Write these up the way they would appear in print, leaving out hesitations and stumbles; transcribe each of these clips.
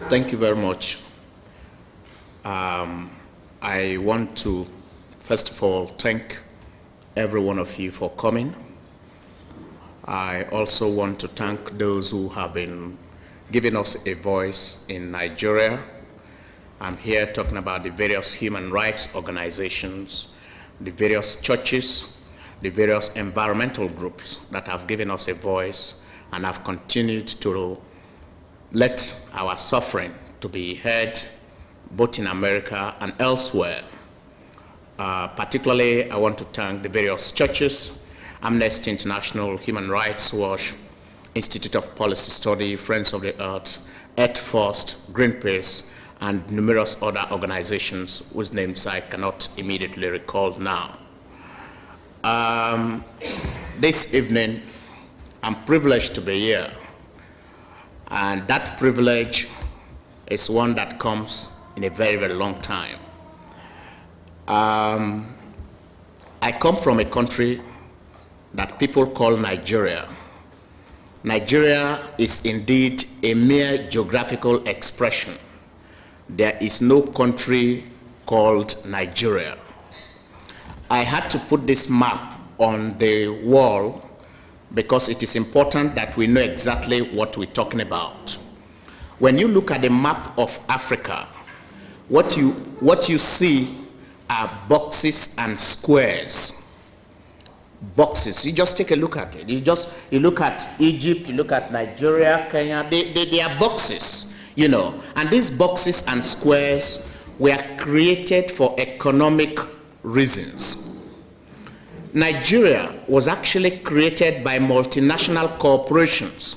Thank you very much. I want to, first of all, thank every one of you for coming. I also want to thank those who have been giving us a voice in Nigeria. I'm here talking about the various human rights organizations, the various churches, the various environmental groups that have given us a voice and have continued to let our suffering to be heard both in America and elsewhere. Particularly, I want to thank the various churches, Amnesty International, Human Rights Watch, Institute of Policy Study, Friends of the Earth, Earth First, Greenpeace, and numerous other organizations whose names I cannot immediately recall now. This evening, I'm privileged to be here, and that privilege is one that comes in a very, very long time. I come from a country that people call Nigeria. Nigeria is indeed a mere geographical expression. There is no country called Nigeria. I had to put this map on the wall because it is important that we know exactly what we're talking about. When you look at the map of Africa, what you see are boxes and squares. Boxes, you just take a look at it. You look at Egypt, you look at Nigeria, Kenya, they are boxes, you know. And these boxes and squares were created for economic reasons. Nigeria was actually created by multinational corporations.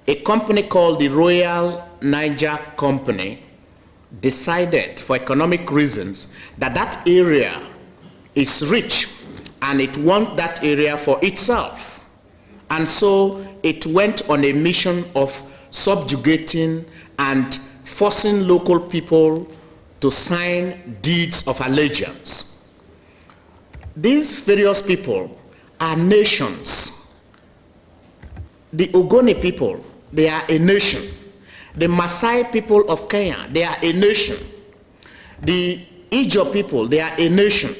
A company called the Royal Niger Company decided for economic reasons that that area is rich and it wants that area for itself. And so it went on a mission of subjugating and forcing local people to sign deeds of allegiance. These various people are nations. The Ogoni people, they are a nation. The Maasai people of Kenya, they are a nation. The Ijaw people, they are a nation.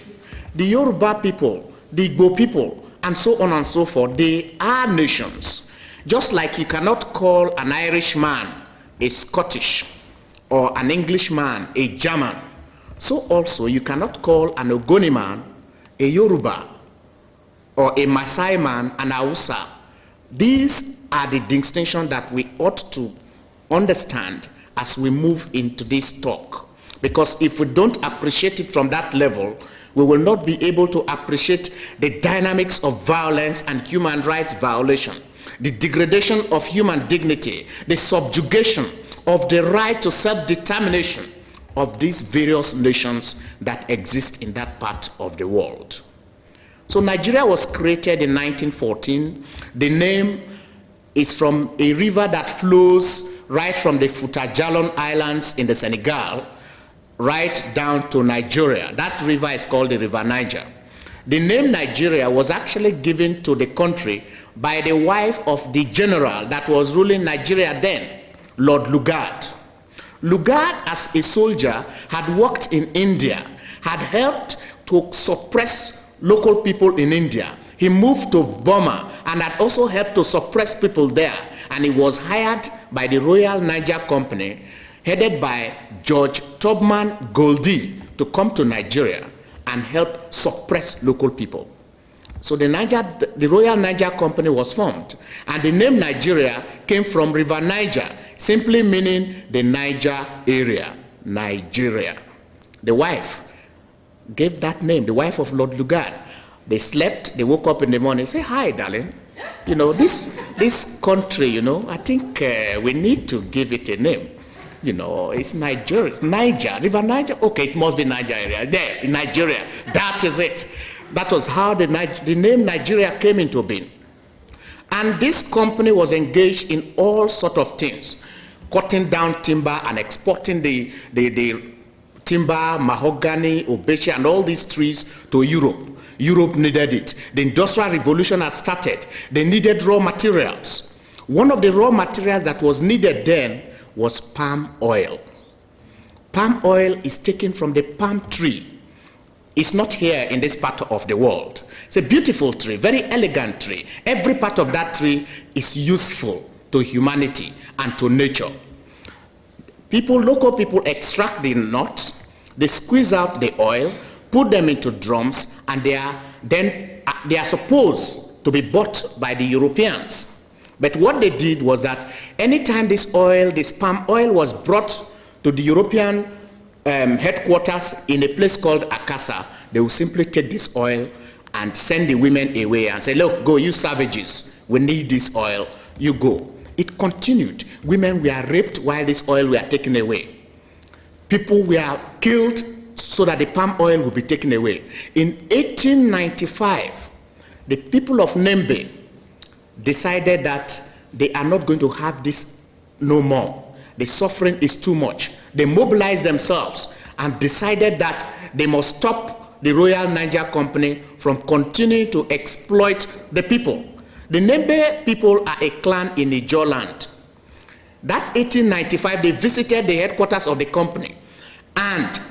The Yoruba people, the Igbo people, and so on and so forth, they are nations. Just like you cannot call an Irishman a Scottish or an Englishman a German, so also you cannot call an Ogoni man a Yoruba or a Maasai man an Hausa. These are the distinctions that we ought to understand as we move into this talk. Because if we don't appreciate it from that level, we will not be able to appreciate the dynamics of violence and human rights violation, the degradation of human dignity, the subjugation of the right to self-determination of these various nations that exist in that part of the world. So Nigeria was created in 1914. The name is from a river that flows right from the Futajalon Islands in the Senegal, right down to Nigeria. That river is called the River Niger. The name Nigeria was actually given to the country by the wife of the general that was ruling Nigeria then, Lord Lugard. Lugard, as a soldier, had worked in India, had helped to suppress local people in India. He moved to Burma and had also helped to suppress people there. And he was hired by the Royal Niger Company, headed by George Tubman Goldie, to come to Nigeria and help suppress local people. So the Royal Niger Company was formed. And the name Nigeria came from River Niger, simply meaning the Niger area, Nigeria. The wife gave that name, the wife of Lord Lugard. They slept, they woke up in the morning, say, "Hi, darling. You know, this country, you know, I think we need to give it a name. You know, it's Nigeria, it's Niger, River Niger. Okay, it must be Niger area. There, in Nigeria. That is it." That was how the name Nigeria came into being. And this company was engaged in all sorts of things, cutting down timber and exporting the timber, mahogany, obeche, and all these trees to Europe. Europe needed it. The Industrial Revolution had started. They needed raw materials. One of the raw materials that was needed then was palm oil. Palm oil is taken from the palm tree. It's not here in this part of the world. It's a beautiful tree, very elegant tree. Every part of that tree is useful to humanity and to nature. Local people extract the nuts, they squeeze out the oil, put them into drums, and they are supposed to be bought by the Europeans. But what they did was that anytime this palm oil was brought to the European headquarters in a place called Akassa, they will simply take this oil and send the women away and say, look, go, you savages, we need this oil, you go. It continued. Women were raped while this oil were taken away. People were killed so that the palm oil would be taken away. In 1895, the people of Nembe decided that they are not going to have this no more. The suffering is too much. They mobilized themselves and decided that they must stop the Royal Niger Company from continuing to exploit the people. The Nembe people are a clan in Ijaw land. That 1895, they visited the headquarters of the company and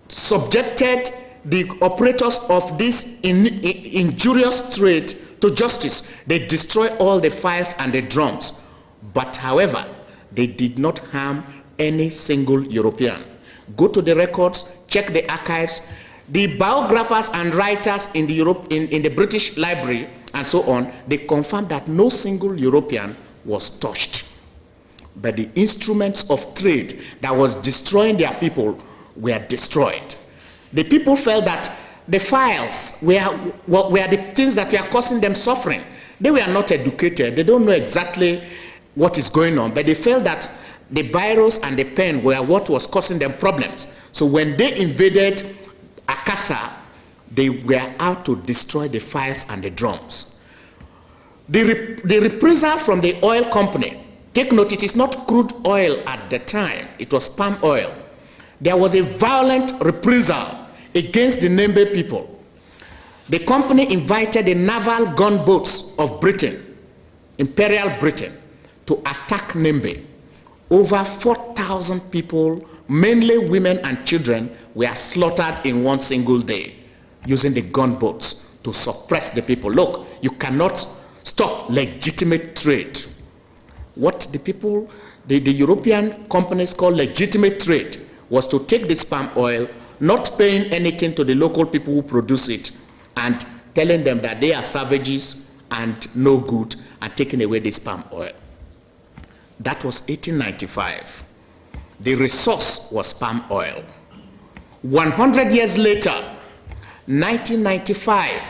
subjected the operators of this injurious trade to justice. They destroyed all the files and the drums. But however, they did not harm any single European. Go to the records, check the archives. The biographers and writers in the British Library and so on, they confirmed that no single European was touched. But the instruments of trade that was destroying their people were destroyed. The people felt that the files were the things that were causing them suffering. They were not educated. They don't know exactly what is going on, but they felt that the biros and the pen were what was causing them problems. So when they invaded Akassa, they were out to destroy the files and the drums. The reprisal from the oil company, take note, it is not crude oil at the time, it was palm oil. There was a violent reprisal against the Nembe people. The company invited the naval gunboats of Britain, Imperial Britain, to attack Nembe. Over 4,000 people, mainly women and children, were slaughtered in one single day using the gunboats to suppress the people. Look, you cannot stop legitimate trade. What the European companies call legitimate trade was to take this palm oil, not paying anything to the local people who produce it, and telling them that they are savages and no good, and taking away this palm oil. That was 1895. The resource was palm oil. 100 years later, 1995,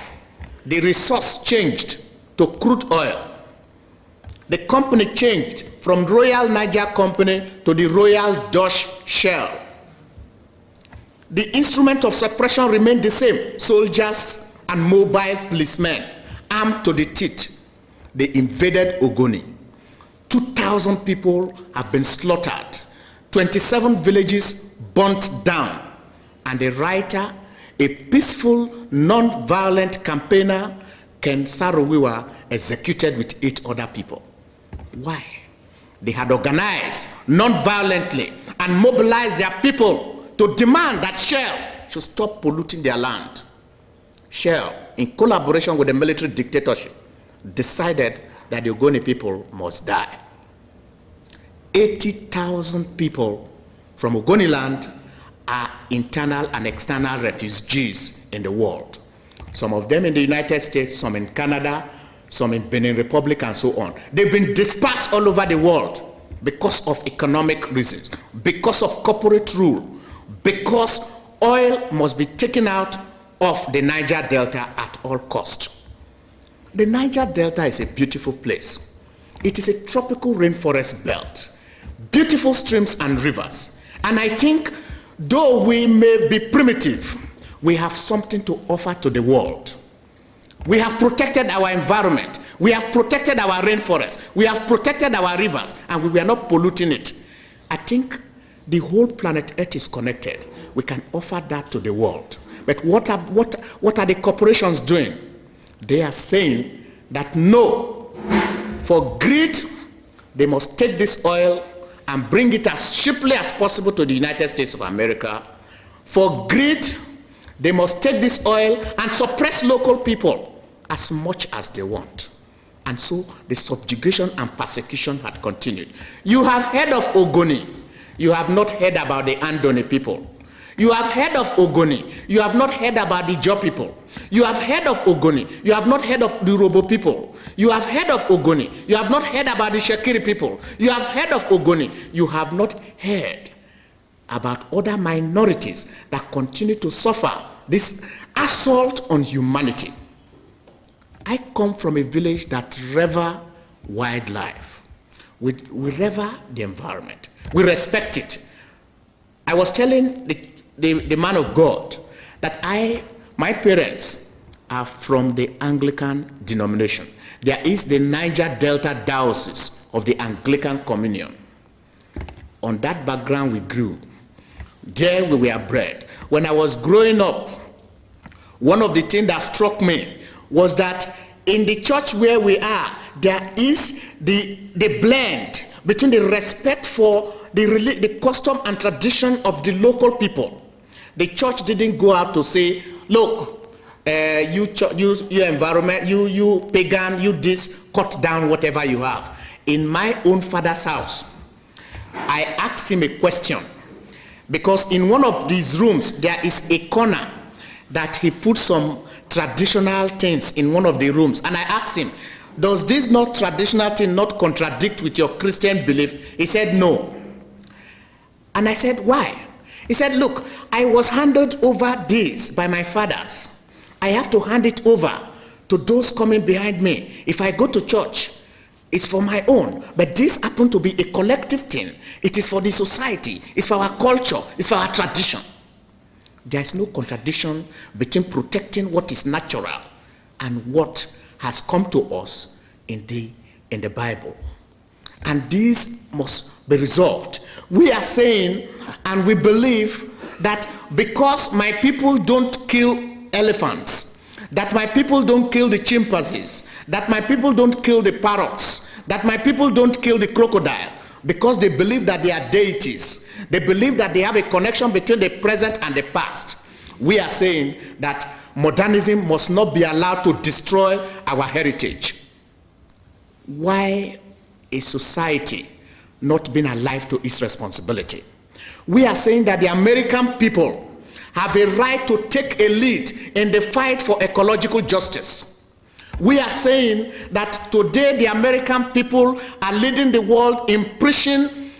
the resource changed to crude oil. The company changed from Royal Niger Company to the Royal Dutch Shell. The instrument of suppression remained the same: soldiers and mobile policemen armed to the teeth. They invaded Ogoni. 2,000 people have been slaughtered. 27 villages burnt down. And the writer, a peaceful, non-violent campaigner, Ken Saro-Wiwa, executed with 8 other people. Why? They had organized non-violently and mobilized their people to demand that Shell should stop polluting their land. Shell, in collaboration with the military dictatorship, decided that the Ogoni people must die. 80,000 people from Ogoni land are internal and external refugees in the world. Some of them in the United States, some in Canada, some in Benin Republic, and so on. They've been dispersed all over the world because of economic reasons, because of corporate rule, because oil must be taken out of the Niger Delta at all costs. The Niger Delta is a beautiful place. It is a tropical rainforest belt, beautiful streams and rivers. And I think, though we may be primitive, we have something to offer to the world. We have protected our environment. We have protected our rainforest. We have protected our rivers, and we are not polluting it. I think the whole planet Earth is connected. We can offer that to the world. But what are the corporations doing? They are saying that no, for greed, they must take this oil and bring it as cheaply as possible to the United States of America. For greed, they must take this oil and suppress local people as much as they want. And so the subjugation and persecution had continued. You have heard of Ogoni. You have not heard about the Andoni people. You have heard of Ogoni. You have not heard about the Jaw people. You have heard of Ogoni. You have not heard of the Urobo people. You have heard of Ogoni. You have not heard about the Shekiri people. You have heard of Ogoni. You have not heard about other minorities that continue to suffer this assault on humanity. I come from a village that revere wildlife. We revere the environment. We respect it. I was telling the man of God that my parents are from the Anglican denomination. There is the Niger Delta Diocese of the Anglican Communion. On that background we grew. There we were bred. When I was growing up, one of the things that struck me was that in the church where we are, there is the blend between the respect for the custom and tradition of the local people. The church didn't go out to say, look, you environment, you pagan, you this, cut down whatever you have. In my own father's house, I asked him a question, because in one of these rooms, there is a corner that he put some traditional things in one of the rooms. And I asked him, does this not traditional thing not contradict with your Christian belief? He said, no. And I said, why? He said, look, I was handed over this by my fathers. I have to hand it over to those coming behind me. If I go to church, it's for my own. But this happened to be a collective thing. It is for the society. It's for our culture. It's for our tradition. There is no contradiction between protecting what is natural and what has come to us in the Bible. And this must be resolved. We are saying, and we believe, that because my people don't kill elephants, that my people don't kill the chimpanzees, that my people don't kill the parrots, that my people don't kill the crocodile, because they believe that they are deities. They believe that they have a connection between the present and the past. We are saying that modernism must not be allowed to destroy our heritage. Why is society not being alive to its responsibility? We are saying that the American people have a right to take a lead in the fight for ecological justice. We are saying that today the American people are leading the world in preaching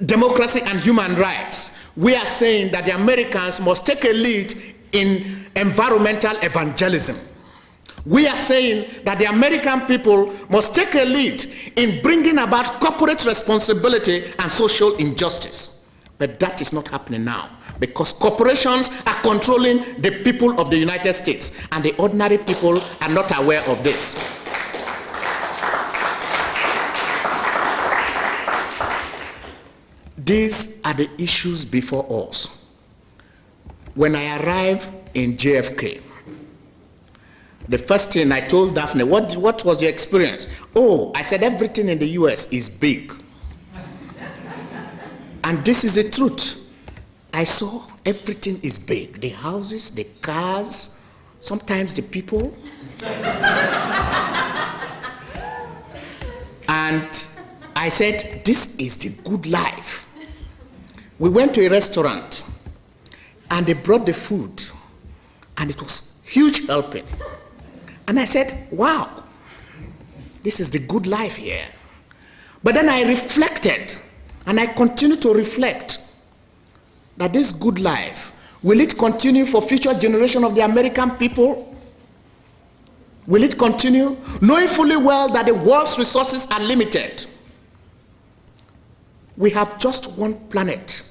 democracy and human rights. We are saying that the Americans must take a lead in environmental evangelism. We are saying that the American people must take a lead in bringing about corporate responsibility and social injustice. But that is not happening now, because corporations are controlling the people of the United States, and the ordinary people are not aware of this. These are the issues before us. When I arrived in JFK, the first thing I told Daphne, what was your experience? Oh, I said, everything in the US is big. And this is the truth. I saw everything is big. The houses, the cars, sometimes the people. And I said, this is the good life. We went to a restaurant, and they brought the food, and it was huge helping. And I said, wow, this is the good life here. But then I reflected, and I continue to reflect, that this good life, will it continue for future generation of the American people? Will it continue? Knowing fully well that the world's resources are limited. We have just one planet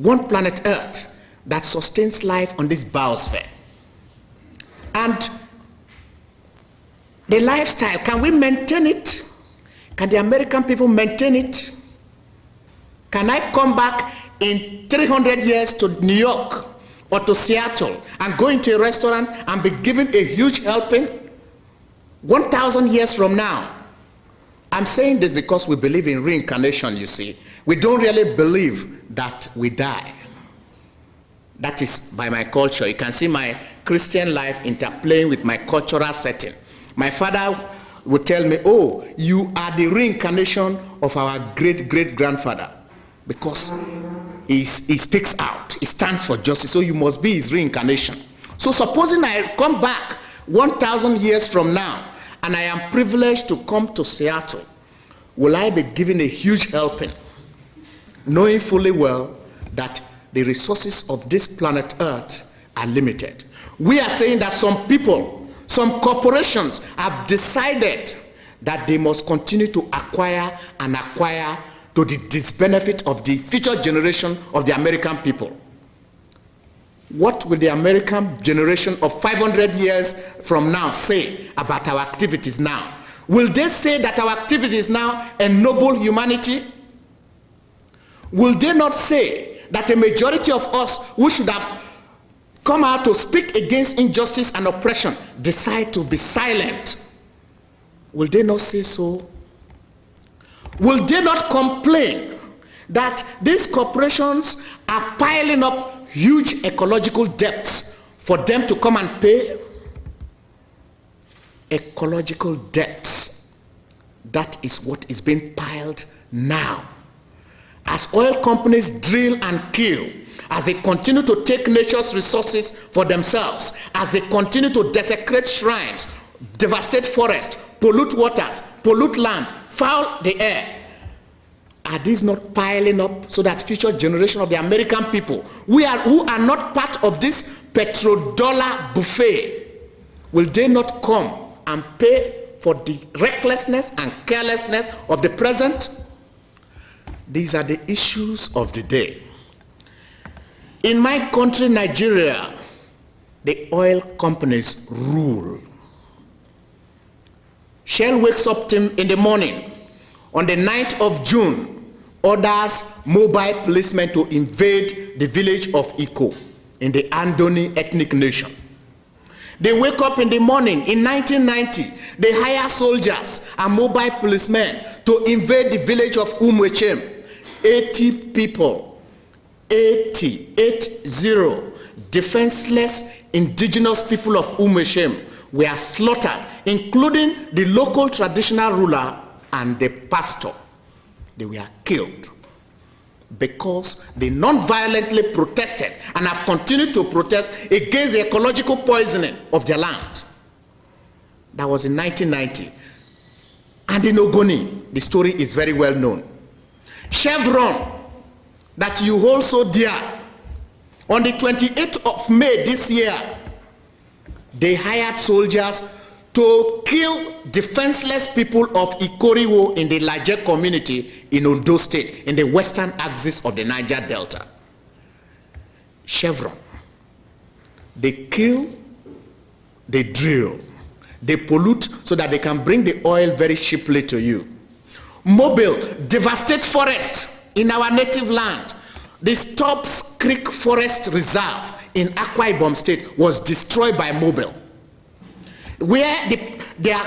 Earth, that sustains life on this biosphere. And the lifestyle, can we maintain it? Can the American people maintain it? Can I come back in 300 years to New York or to Seattle and go into a restaurant and be given a huge helping? 1,000 years from now. I'm saying this because we believe in reincarnation, you see. We don't really believe that we die. That is by my culture. You can see my Christian life interplaying with my cultural setting. My father would tell me, oh, you are the reincarnation of our great-great-grandfather, because he speaks out. He stands for justice, so you must be his reincarnation. So supposing I come back 1,000 years from now, and I am privileged to come to Seattle, will I be given a huge helping, knowing fully well that the resources of this planet Earth are limited? We are saying that some people, some corporations have decided that they must continue to acquire and acquire to the disbenefit of the future generation of the American people. What will the American generation of 500 years from now say about our activities now? Will they say that our activities now ennoble humanity? Will they not say that a majority of us who should have come out to speak against injustice and oppression decide to be silent? Will they not say so? Will they not complain that these corporations are piling up huge ecological debts for them to come and pay? Ecological debts. That is what is being piled now. As oil companies drill and kill, as they continue to take nature's resources for themselves, as they continue to desecrate shrines, devastate forests, pollute waters, pollute land, foul the air, are these not piling up so that future generation of the American people, who are not part of this petrodollar buffet, will they not come and pay for the recklessness and carelessness of the present? These are the issues of the day. In my country, Nigeria, the oil companies rule. Shell wakes up in the morning on the 9th of June, orders mobile policemen to invade the village of Iko in the Andoni ethnic nation. They wake up in the morning in 1990, they hire soldiers and mobile policemen to invade the village of Umwechem. 80 people, 80, defenseless indigenous people of Umwechem were slaughtered, including the local traditional ruler and the pastor. They were killed because they non-violently protested and have continued to protest against the ecological poisoning of their land. That was in 1990. And in Ogoni, the story is very well known. Chevron, that you hold so dear, on the 28th of May this year, they hired soldiers to kill defenseless people of Ikoriwo in the Laje community in Ondo State, in the western axis of the Niger Delta. Chevron, they kill, they drill, they pollute so that they can bring the oil very cheaply to you. Mobile, devastate forest in our native land. The Stubbs Creek Forest Reserve in Akwa Ibom State was destroyed by Mobile. Where their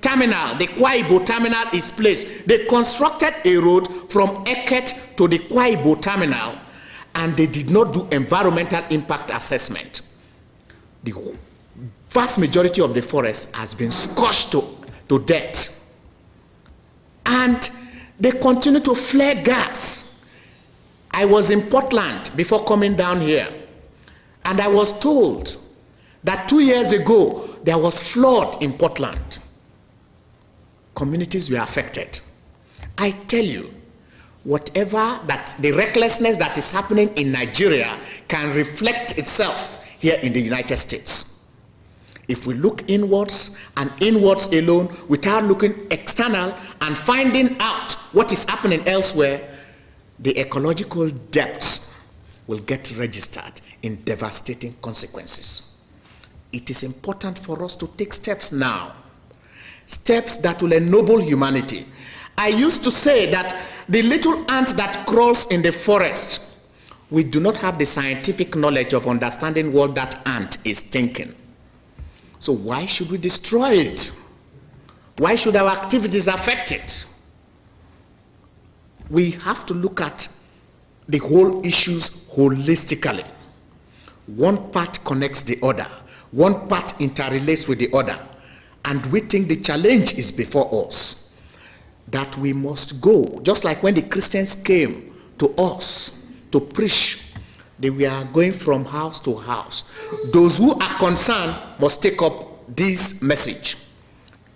terminal, the Kwaibo terminal is placed, they constructed a road from Eket to the Kwaibo terminal, and they did not do environmental impact assessment. The vast majority of the forest has been scorched to death. And they continue to flare gas. I was in Portland before coming down here, and I was told that 2 years ago there was flood in Portland. Communities were affected. I tell you, whatever that the recklessness that is happening in Nigeria can reflect itself here in the United States. If we look inwards and inwards alone without looking external and finding out what is happening elsewhere, the ecological depths will get registered in devastating consequences. It is important for us to take steps now, steps that will ennoble humanity. I used to say that the little ant that crawls in the forest, we do not have the scientific knowledge of understanding what that ant is thinking. So why should we destroy it? Why should our activities affect it? we have to look at the whole issues holistically. One part connects the other. One part interrelates with the other. And we think the challenge is before us, that we must go, just like when the Christians came to us to preach, they were going from house to house. Those who are concerned must take up this message.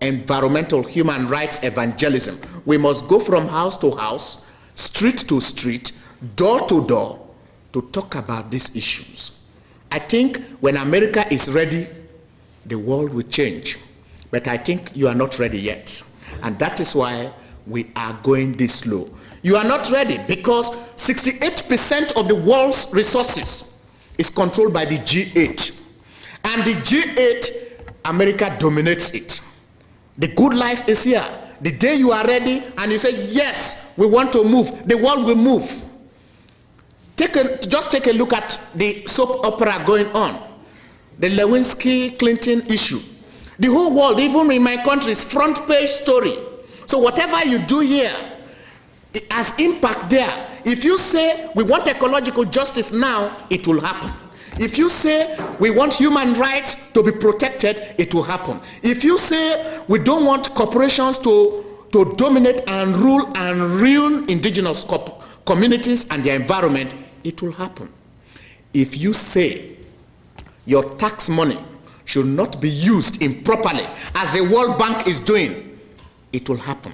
Environmental human rights evangelism. We must go from house to house, street to street, door to door, to talk about these issues. I think when America is ready, the world will change. But I think you are not ready yet. And that is why we are going this slow. You are not ready because 68% of the world's resources is controlled by the G8. And the G8, America dominates it. The good life is here. The day you are ready and you say, yes, we want to move, the world will move. Just take a look at the soap opera going on, the Lewinsky-Clinton issue. The whole world, even in my country, is front page story. So whatever you do here, it has impact there. If you say we want ecological justice now, it will happen. If you say we want human rights to be protected, it will happen. If you say we don't want corporations to dominate and rule and ruin indigenous communities and their environment, it will happen. If you say your tax money should not be used improperly, as the World Bank is doing, it will happen.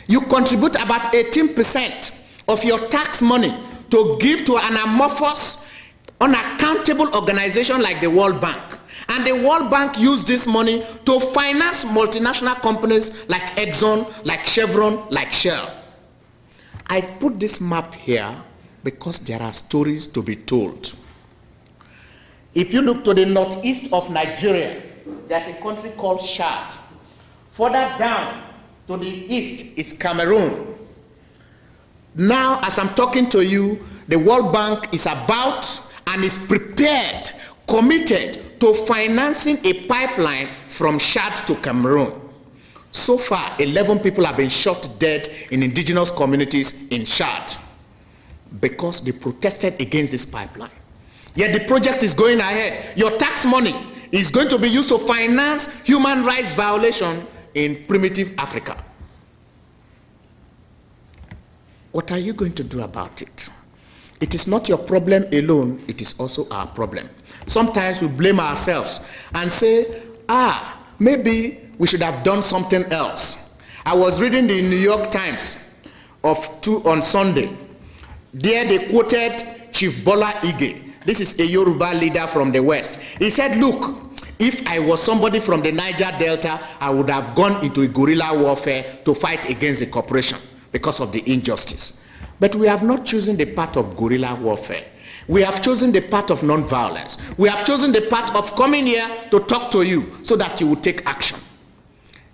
You contribute about 18% of your tax money to give to an amorphous, unaccountable organization like the World Bank. And the World Bank used this money to finance multinational companies like Exxon, like Chevron, like Shell. I put this map here because there are stories to be told. If you look to the northeast of Nigeria, there's a country called Chad. Further down to the east is Cameroon. Now, as I'm talking to you, the World Bank is about and is prepared, committed to financing a pipeline from Chad to Cameroon. So far, 11 people have been shot dead in indigenous communities in Chad because they protested against this pipeline. Yet the project is going ahead. Your tax money is going to be used to finance human rights violation in primitive Africa. What are you going to do about it? It is not your problem alone, it is also our problem. Sometimes we blame ourselves and say, maybe we should have done something else. I was reading the New York Times on Sunday. There they quoted Chief Bola Ige. This is a Yoruba leader from the West. He said, look, if I was somebody from the Niger Delta, I would have gone into a guerrilla warfare to fight against the corporation because of the injustice. But we have not chosen the path of guerrilla warfare. We have chosen the path of non-violence. We have chosen the path of coming here to talk to you so that you will take action.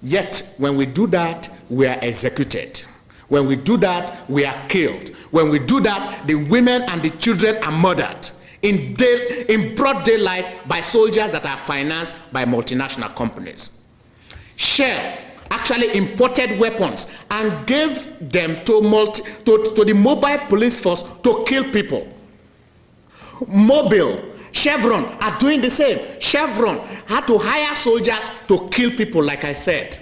Yet, when we do that, we are executed. When we do that, we are killed. When we do that, the women and the children are murdered in broad daylight by soldiers that are financed by multinational companies. Shell actually imported weapons and gave them to the mobile police force to kill people. Mobil, Chevron are doing the same. Chevron had to hire soldiers to kill people, like I said.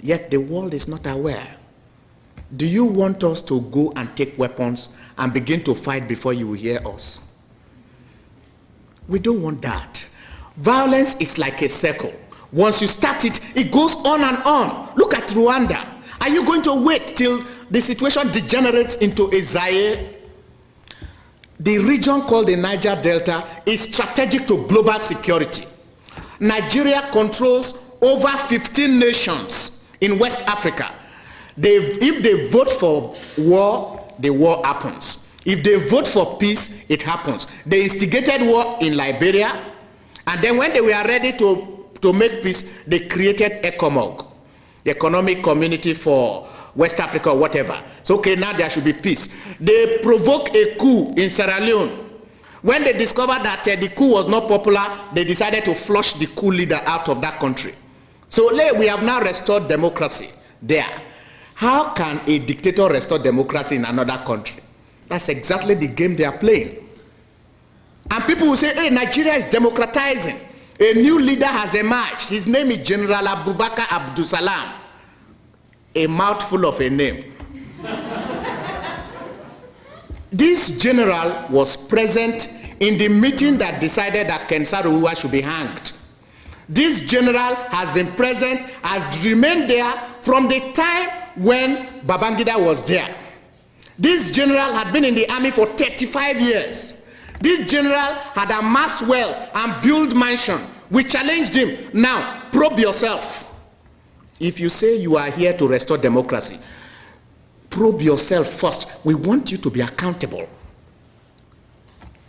Yet the world is not aware. Do you want us to go and take weapons and begin to fight before you will hear us? We don't want that. Violence is like a circle. Once you start it, it goes on and on. Look at Rwanda. Are you going to wait till the situation degenerates into a Zaire? The region called the Niger Delta is strategic to global security. Nigeria controls over 15 nations in West Africa. If they vote for war, the war happens. If they vote for peace, it happens. They instigated war in Liberia, and then when they were ready to make peace, they created ECOMOG, the Economic Community for West Africa or whatever. So okay, now there should be peace. They provoked a coup in Sierra Leone. When they discovered that the coup was not popular, they decided to flush the coup leader out of that country. So we have now restored democracy there. How can a dictator restore democracy in another country? That's exactly the game they are playing. And people will say, hey, Nigeria is democratizing. A new leader has emerged. His name is General Abubakar Abdulsalam. A mouthful of a name. This general was present in the meeting that decided that Ken Saro-Wiwa should be hanged. This general has been present, has remained there from the time when Babangida was there. This general had been in the army for 35 years. This general had amassed wealth and built mansion. We challenged him. Now, probe yourself. If you say you are here to restore democracy, probe yourself first. We want you to be accountable.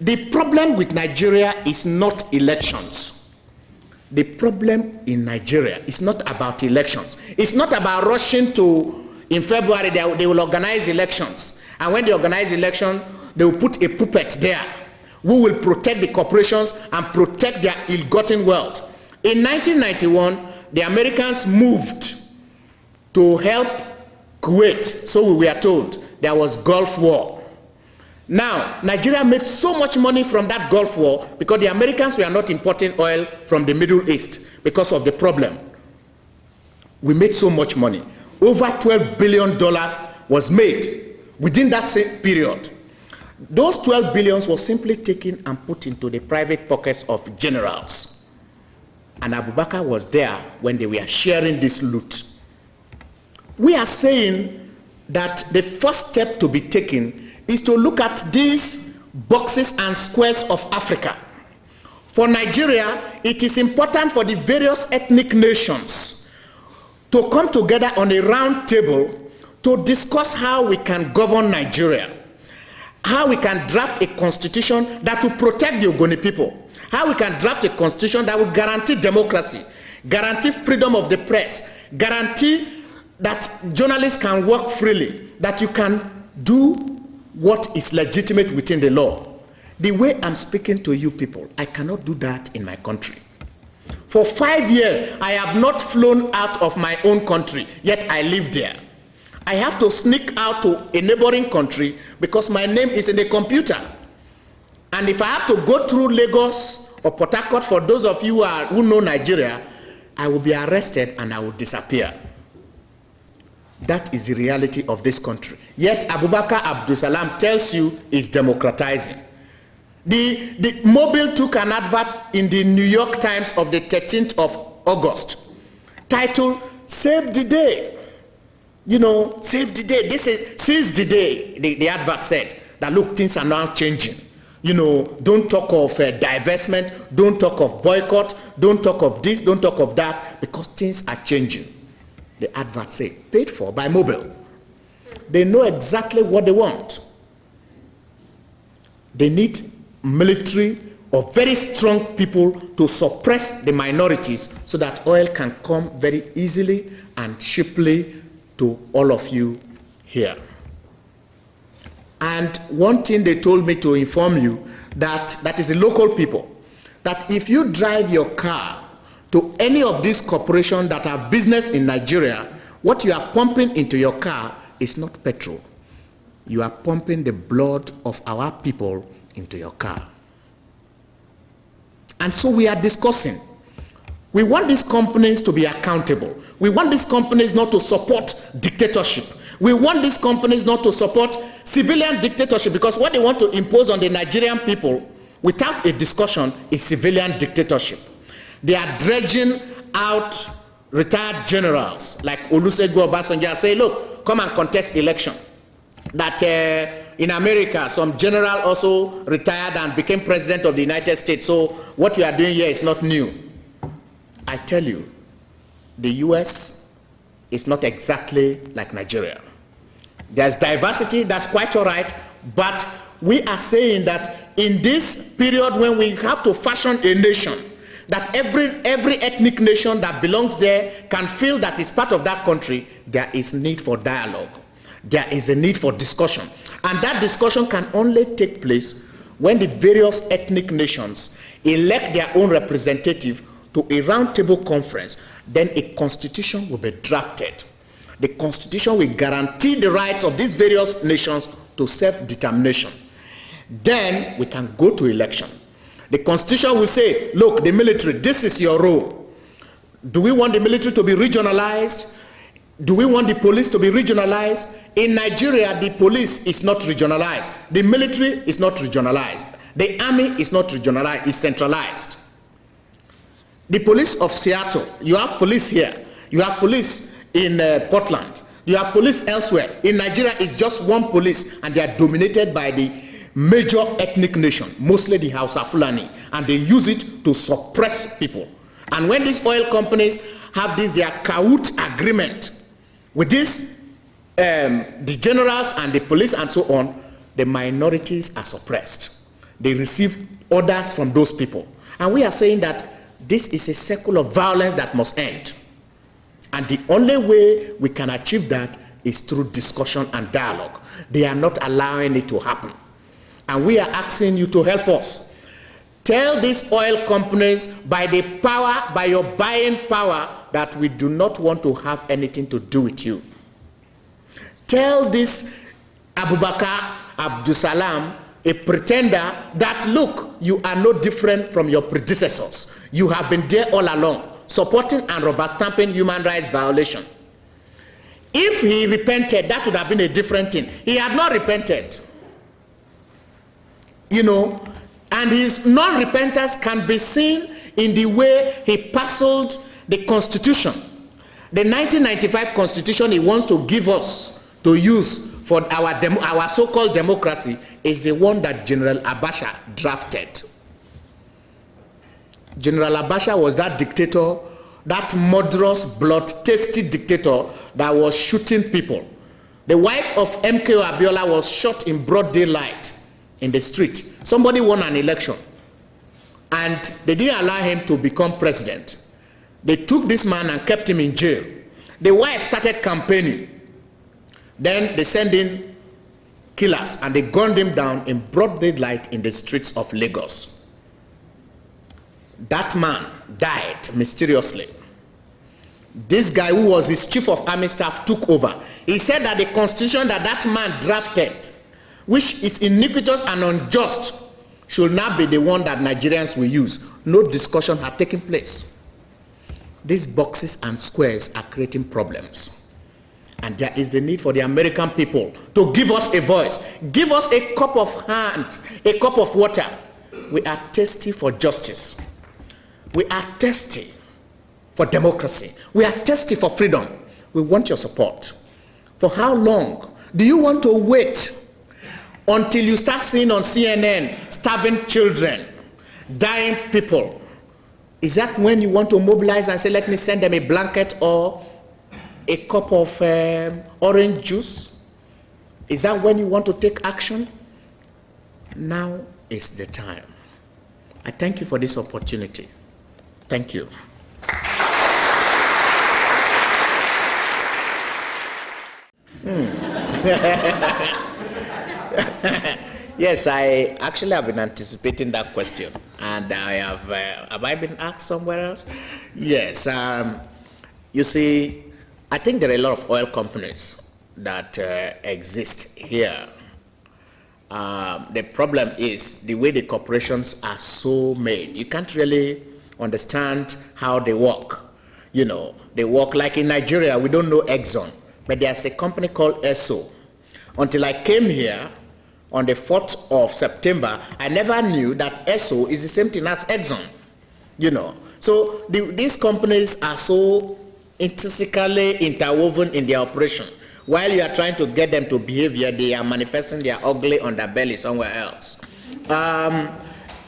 The problem with Nigeria is not elections. The problem in Nigeria is not about elections. It's not about rushing to, in February, they will organize elections. And when they organize election, they will put a puppet there who will protect the corporations and protect their ill-gotten wealth. In 1991, the Americans moved to help Kuwait, so we were told. There was Gulf War. Now, Nigeria made so much money from that Gulf War because the Americans were not importing oil from the Middle East because of the problem. We made so much money. Over $12 billion was made within that same period. Those 12 billions was simply taken and put into the private pockets of generals. And Abubakar was there when they were sharing this loot. We are saying that the first step to be taken is to look at these boxes and squares of Africa. For Nigeria, it is important for the various ethnic nations to come together on a round table to discuss how we can govern Nigeria, how we can draft a constitution that will protect the Ogoni people, how we can draft a constitution that will guarantee democracy, guarantee freedom of the press, guarantee that journalists can work freely, that you can do what is legitimate within the law. The way I'm speaking to you people, I cannot do that in my country. For 5 years, I have not flown out of my own country, yet I live there. I have to sneak out to a neighboring country because my name is in the computer. And if I have to go through Lagos or Port Harcourt, for those of you who know Nigeria, I will be arrested and I will disappear. That is the reality of this country. Yet Abubakar Abdulsalam tells you is democratizing. The Mobile took an advert in the New York Times of the 13th of August, titled, "Save the Day." You know, save the day. This is, seize the day. The advert said that, look, things are now changing. You know, don't talk of divestment, don't talk of boycott, don't talk of this, don't talk of that, because things are changing. The advert said, paid for by Mobile. They know exactly what they want. They need military or very strong people to suppress the minorities so that oil can come very easily and cheaply to all of you here. And one thing they told me to inform you, that is the local people, that if you drive your car to any of these corporations that have business in Nigeria, what you are pumping into your car is not petrol. You are pumping the blood of our people into your car. And so we are discussing. We want these companies to be accountable. We want these companies not to support dictatorship. We want these companies not to support civilian dictatorship, because what they want to impose on the Nigerian people without a discussion is civilian dictatorship. They are dredging out retired generals like Olusegun Obasanjo, say, look, come and contest election. That in America, some general also retired and became president of the United States. So what you are doing here is not new. I tell you, the US is not exactly like Nigeria. There's diversity, that's quite all right, but we are saying that in this period when we have to fashion a nation, that every ethnic nation that belongs there can feel that it's part of that country, there is need for dialogue. There is a need for discussion. And that discussion can only take place when the various ethnic nations elect their own representative to a roundtable conference. Then a constitution will be drafted. The Constitution will guarantee the rights of these various nations to self-determination. Then we can go to election. The Constitution will say, look, the military, this is your role. Do we want the military to be regionalized? Do we want the police to be regionalized? In Nigeria, the police is not regionalized. The military is not regionalized. The army is not regionalized, it's centralized. The police of Seattle, you have police here. You have police in Portland. You have police elsewhere. In Nigeria, it's just one police, and they are dominated by the major ethnic nation, mostly the Hausa Fulani, and they use it to suppress people. And when these oil companies have this, their cahoot agreement with this, the generals and the police and so on, the minorities are suppressed. They receive orders from those people. And we are saying that this is a circle of violence that must end. And the only way we can achieve that is through discussion and dialogue. They are not allowing it to happen. And we are asking you to help us. Tell these oil companies by the power, by your buying power, that we do not want to have anything to do with you. Tell this Abubakar Abdusalam, a pretender, that look, you are no different from your predecessors. You have been there all along, supporting and rubber stamping human rights violation. If he repented, that would have been a different thing. He had not repented. You know, and his non-repentance can be seen in the way he parceled the Constitution. The 1995 Constitution he wants to give us to use for our so-called democracy is the one that General Abacha drafted. General Abacha was that dictator, that murderous, bloodthirsty dictator that was shooting people. The wife of MKO Abiola was shot in broad daylight in the street. Somebody won an election, and they didn't allow him to become president. They took this man and kept him in jail. The wife started campaigning. Then they sent in killers, and they gunned him down in broad daylight in the streets of Lagos. That man died mysteriously. This guy, who was his chief of army staff, took over. He said that the constitution that that man drafted, which is iniquitous and unjust, should not be the one that Nigerians will use. No discussion had taken place. These boxes and squares are creating problems. And there is the need for the American people to give us a voice. Give us a cup of hand, a cup of water. We are thirsty for justice. We are thirsty for democracy. We are thirsty for freedom. We want your support. For how long? Do you want to wait until you start seeing on CNN starving children, dying people? Is that when you want to mobilize and say, let me send them a blanket or a cup of orange juice? Is that when you want to take action? Now is the time. I thank you for this opportunity. Thank you. Yes, I actually have been anticipating that question, and I have I been asked somewhere else? Yes, you see, I think there are a lot of oil companies that exist here. The problem is the way the corporations are so made. You can't really understand how they work. You know, they work like in Nigeria, we don't know Exxon, but there's a company called ESSO. Until I came here on the 4th of September, I never knew that ESSO is the same thing as Exxon. You know, so these companies are so intrinsically interwoven in their operation. While you are trying to get them to behavior, they are manifesting their ugly underbelly somewhere else.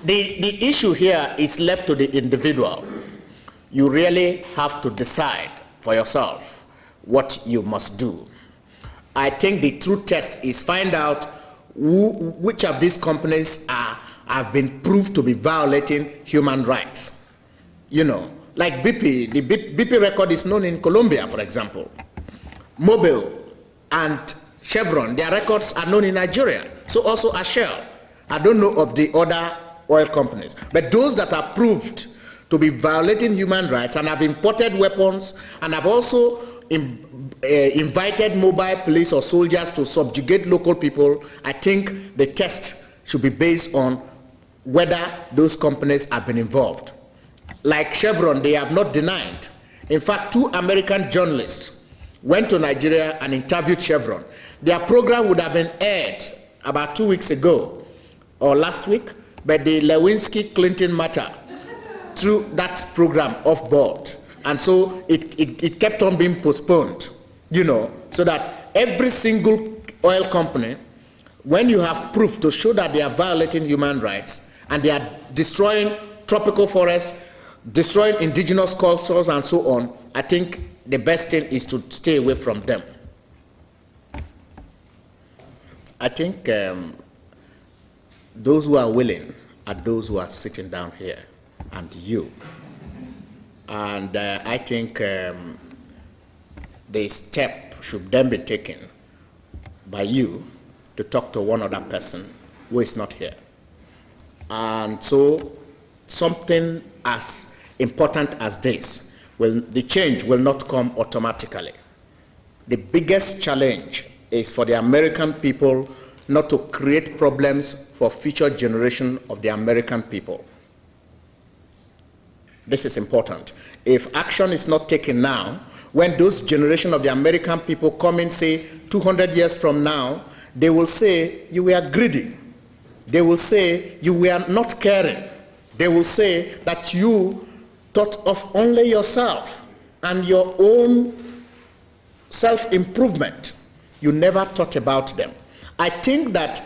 The issue here is left to the individual. You really have to decide for yourself what you must do. I think the true test is find out which of these companies have been proved to be violating human rights. You know, like BP, the BP record is known in Colombia, for example. Mobil and Chevron, their records are known in Nigeria. So also are Shell. I don't know of the other oil companies. But those that are proved to be violating human rights and have imported weapons and have also invited mobile police or soldiers to subjugate local people, I think the test should be based on whether those companies have been involved. Like Chevron, they have not denied. In fact, 2 American journalists went to Nigeria and interviewed Chevron. Their program would have been aired about 2 weeks ago or last week, but the Lewinsky-Clinton matter threw that program off board. And so it kept on being postponed, you know, so that every single oil company, when you have proof to show that they are violating human rights and they are destroying tropical forests, destroying indigenous cultures and so on, I think the best thing is to stay away from them. I think those who are willing are those who are sitting down here, and you. And I think the step should then be taken by you to talk to one other person who is not here. And so something as important as this, the change will not come automatically. The biggest challenge is for the American people not to create problems for future generation of the American people. This is important. If action is not taken now, when those generation of the American people come in, say, 200 years from now, they will say, you were greedy. They will say, you were not caring. They will say that you thought of only yourself and your own self-improvement. You never thought about them. I think that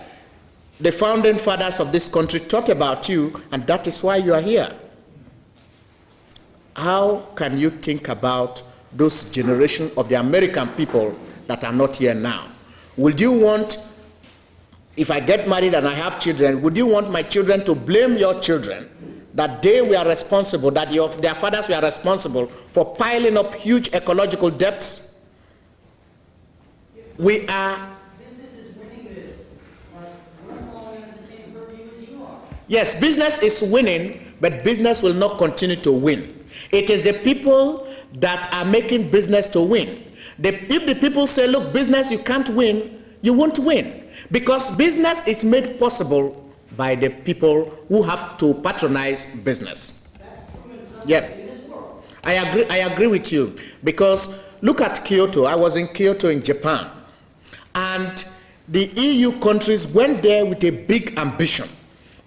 the founding fathers of this country thought about you, and that is why you are here. How can you think about those generation of the American people that are not here now? Would you want, if I get married and I have children, would you want my children to blame your children that they were responsible, that their fathers were responsible for piling up huge ecological debts? We are... Business is winning this. We're falling under the same purview as you are. Yes, business is winning, but business will not continue to win. It is the people that are making business to win. If the people say, look, business, you can't win, you won't win. Because business is made possible by the people who have to patronize business. That's true in some Yeah. in this world. I agree with you. Because look at Kyoto. I was in Kyoto in Japan. And the EU countries went there with a big ambition.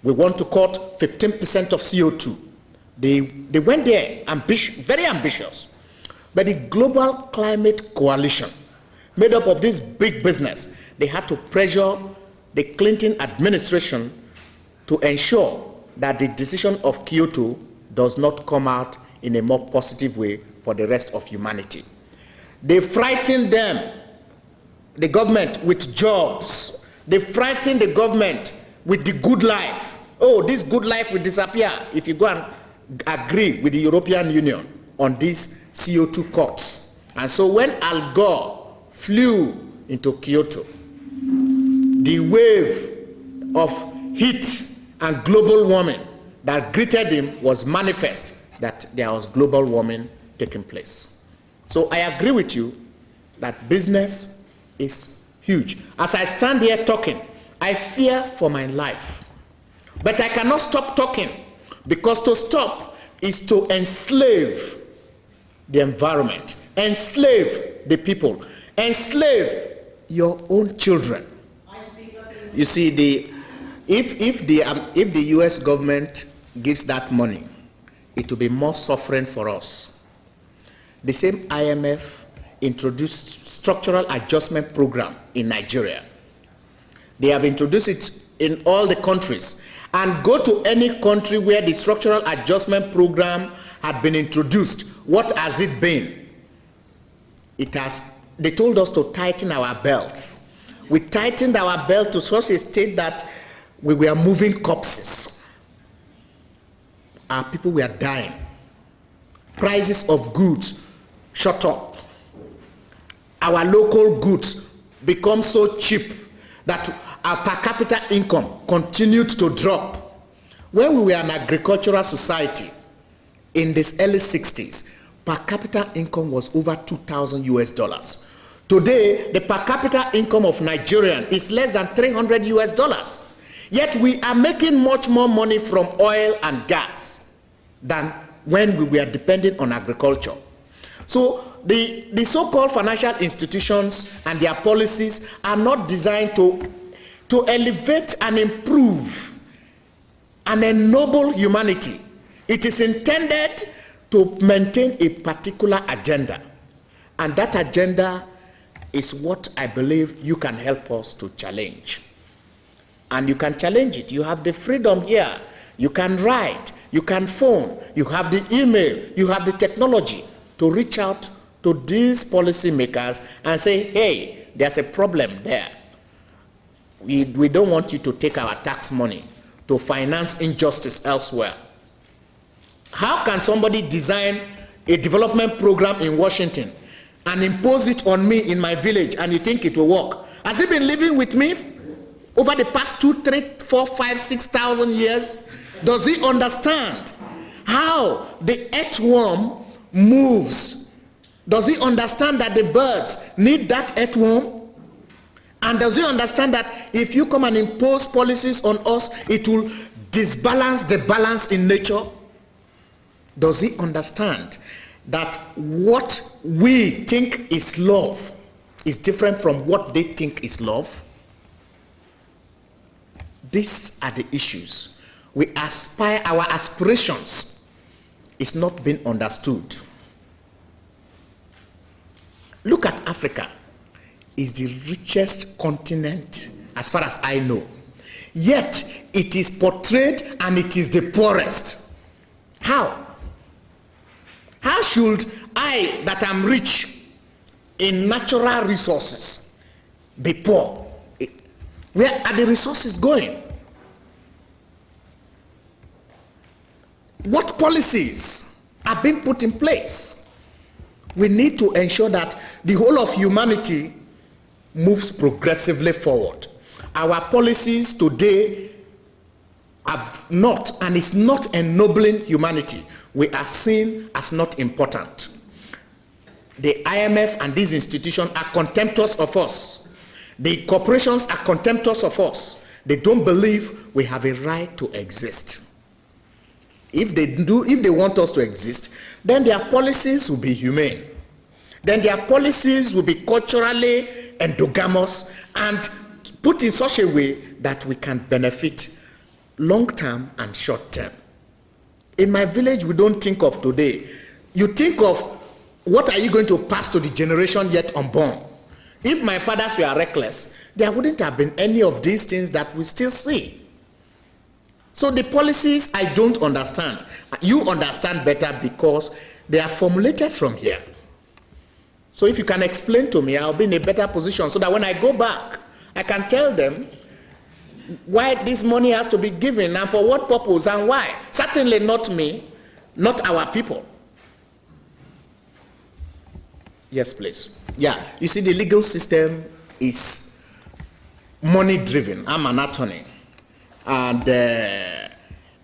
We want to cut 15% of CO2. They went there, very ambitious. But the Global Climate Coalition, made up of this big business, they had to pressure the Clinton administration to ensure that the decision of Kyoto does not come out in a more positive way for the rest of humanity. They frightened them, the government, with jobs. They frightened the government with the good life. Oh, this good life will disappear if you go and agree with the European Union on these CO2 cuts. And so when Al Gore flew into Kyoto, the wave of heat and global warming that greeted him was manifest that there was global warming taking place. So I agree with you that business is huge. As I stand here talking, I fear for my life. But I cannot stop talking, because to stop is to enslave the environment, enslave the people, enslave your own children. You see, if the US government gives that money, it will be more suffering for us. The same IMF introduced structural adjustment program in Nigeria. They have introduced it in all the countries. And go to any country where the structural adjustment program had been introduced. What has it been? They told us to tighten our belts. We tightened our belt to such a state that we were moving corpses. Our people were dying. Prices of goods shot up. Our local goods become so cheap that our per capita income continued to drop. When we were an agricultural society in the early 60s, per capita income was over $2,000 US. Today, the per capita income of Nigerian is less than $300. Yet we are making much more money from oil and gas than when we were depending on agriculture. So the so-called financial institutions and their policies are not designed to elevate and improve and ennoble humanity. It is intended to maintain a particular agenda. And that agenda is what I believe you can help us to challenge. And you can challenge it. You have the freedom here. You can write, you can phone, you have the email, you have the technology to reach out to these policymakers and say, hey, there's a problem there. We don't want you to take our tax money to finance injustice elsewhere. How can somebody design a development program in Washington and impose it on me in my village and you think it will work? Has he been living with me over the past 2, 3, 4, 5, 6,000 years? Does he understand how the earthworm moves? Does he understand that the birds need that earthworm? And does he understand that if you come and impose policies on us, it will disbalance the balance in nature? Does he understand that what we think is love is different from what they think is love? These are the issues. We aspire, our aspirations is not being understood. Look at Africa. It's the richest continent as far as I know. Yet it is portrayed and it is the poorest. How? How should I, that am rich in natural resources, be poor? Where are the resources going? What policies are being put in place? We need to ensure that the whole of humanity moves progressively forward. Our policies today have not, and is not ennobling humanity. We are seen as not important. The IMF and these institutions are contemptuous of us. The corporations are contemptuous of us. They don't believe we have a right to exist. If they want us to exist, then their policies will be humane. Then their policies will be culturally endogamous and put in such a way that we can benefit long-term and short-term. In my village, we don't think of today. You think of what are you going to pass to the generation yet unborn. If my fathers were reckless, there wouldn't have been any of these things that we still see. So the policies I don't understand. You understand better because they are formulated from here. So if you can explain to me, I'll be in a better position so that when I go back, I can tell them why this money has to be given and for what purpose and why. Certainly not me, not our people. Yes, please. Yeah, you see, the legal system is money driven. I'm an attorney. And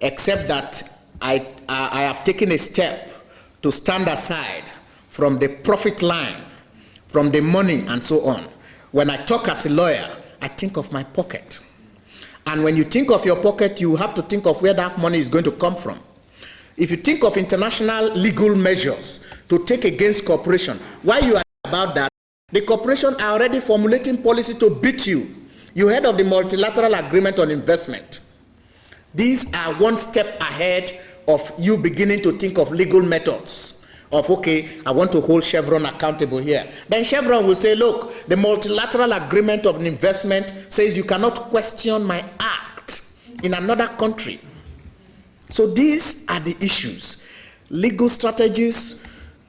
except that I have taken a step to stand aside from the profit line, from the money and so on. When I talk as a lawyer, I think of my pocket. And when you think of your pocket, you have to think of where that money is going to come from. If you think of international legal measures to take against corporation, while you are about that, the corporation are already formulating policy to beat you. You heard of the multilateral agreement on investment. These are one step ahead of you beginning to think of legal methods of, okay, I want to hold Chevron accountable here. Then Chevron will say, look, the multilateral agreement of investment says you cannot question my act in another country. So these are the issues. Legal strategies,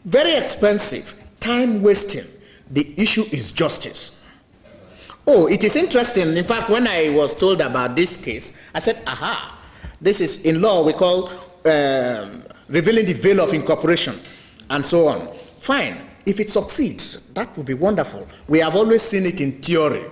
very expensive, time wasting. The issue is justice. Oh, it is interesting. In fact, when I was told about this case, I said, aha, this is in law we call revealing the veil of incorporation and so on. Fine. If it succeeds, that would be wonderful. We have always seen it in theory.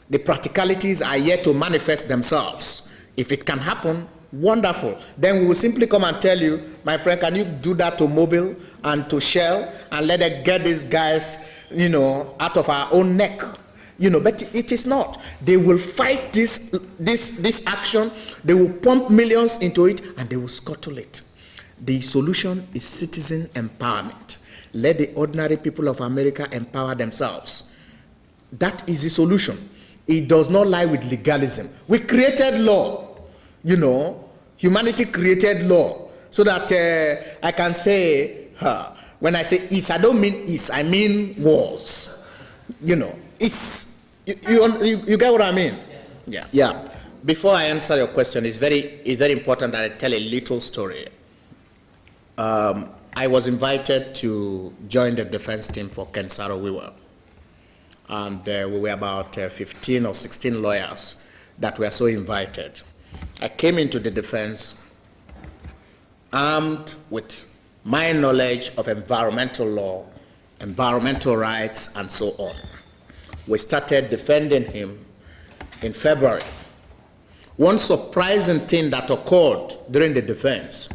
The practicalities are yet to manifest themselves. If it can happen, wonderful. Then we will simply come and tell you, my friend, can you do that to Mobil and to Shell and let them get these guys out of our own neck. But it is not. They will fight this action. They will pump millions into it, and they will scuttle it. The solution is citizen empowerment. Let the ordinary people of America empower themselves. That is the solution. It does not lie with legalism. We created law. Humanity created law so that I can say, when I say is, I don't mean is, I mean was. It's. You get what I mean? Yeah. Before I answer your question, it's very important that I tell a little story. I was invited to join the defense team for Ken Saro-Wiwa. And we were about 15 or 16 lawyers that were so invited. I came into the defense armed with my knowledge of environmental law, environmental rights, and so on. We started defending him in February. One surprising thing that occurred during the defense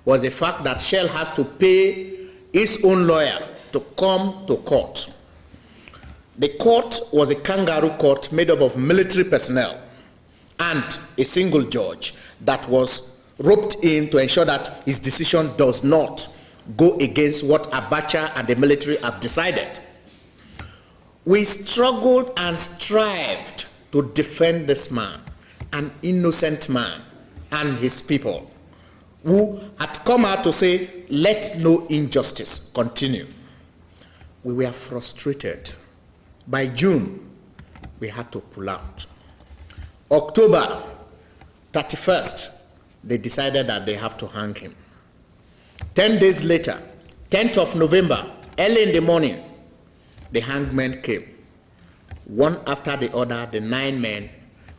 was the fact that Shell has to pay its own lawyer to come to court. The court was a kangaroo court made up of military personnel and a single judge that was roped in to ensure that his decision does not go against what Abacha and the military have decided. We struggled and strived to defend this man, an innocent man, and his people, who had come out to say, let no injustice continue. We were frustrated. By June, we had to pull out. October 31st, they decided that they have to hang him. 10 days later, 10th of November, early in the morning, the hangmen came. One after the other, the 9 men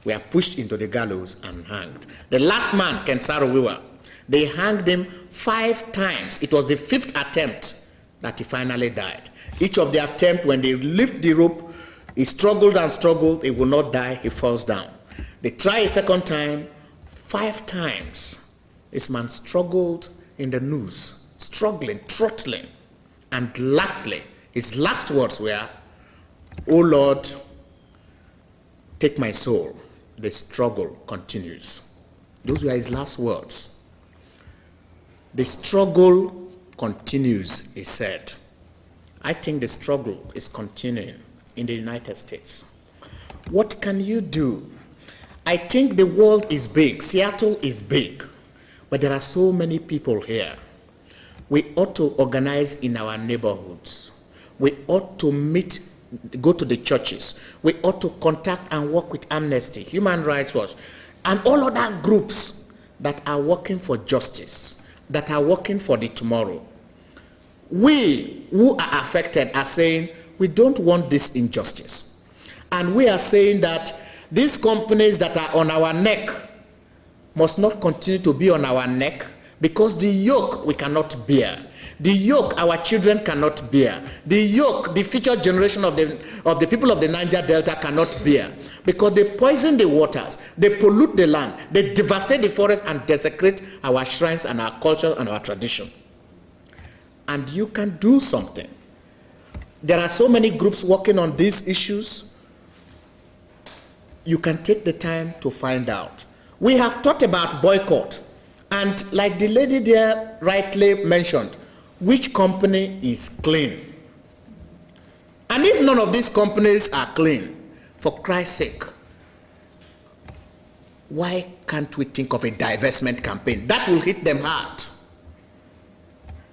were pushed into the gallows and hanged. The last man, Ken Saro-Wiwa, they hanged him 5 times. It was the 5th attempt that he finally died. Each of the attempts, when they lift the rope, he struggled and struggled, he will not die, he falls down. They try a second time, 5 times. This man struggled in the noose, struggling, throttling. And lastly, his last words were, "Oh Lord, take my soul." The struggle continues. Those were his last words. The struggle continues, he said. I think the struggle is continuing in the United States. What can you do? I think the world is big. Seattle is big. But there are so many people here. We ought to organize in our neighborhoods. We ought to meet, go to the churches. We ought to contact and work with Amnesty, Human Rights Watch, and all other groups that are working for justice, that are working for the tomorrow. We who are affected are saying, we don't want this injustice. And we are saying that these companies that are on our neck must not continue to be on our neck, because the yoke we cannot bear. The yoke our children cannot bear. The yoke the future generation of the people of the Niger Delta cannot bear. Because they poison the waters, they pollute the land, they devastate the forest and desecrate our shrines and our culture and our tradition. And you can do something. There are so many groups working on these issues. You can take the time to find out. We have thought about boycott. And like the lady there rightly mentioned, which company is clean? And if none of these companies are clean, for Christ's sake, why can't we think of a divestment campaign? That will hit them hard.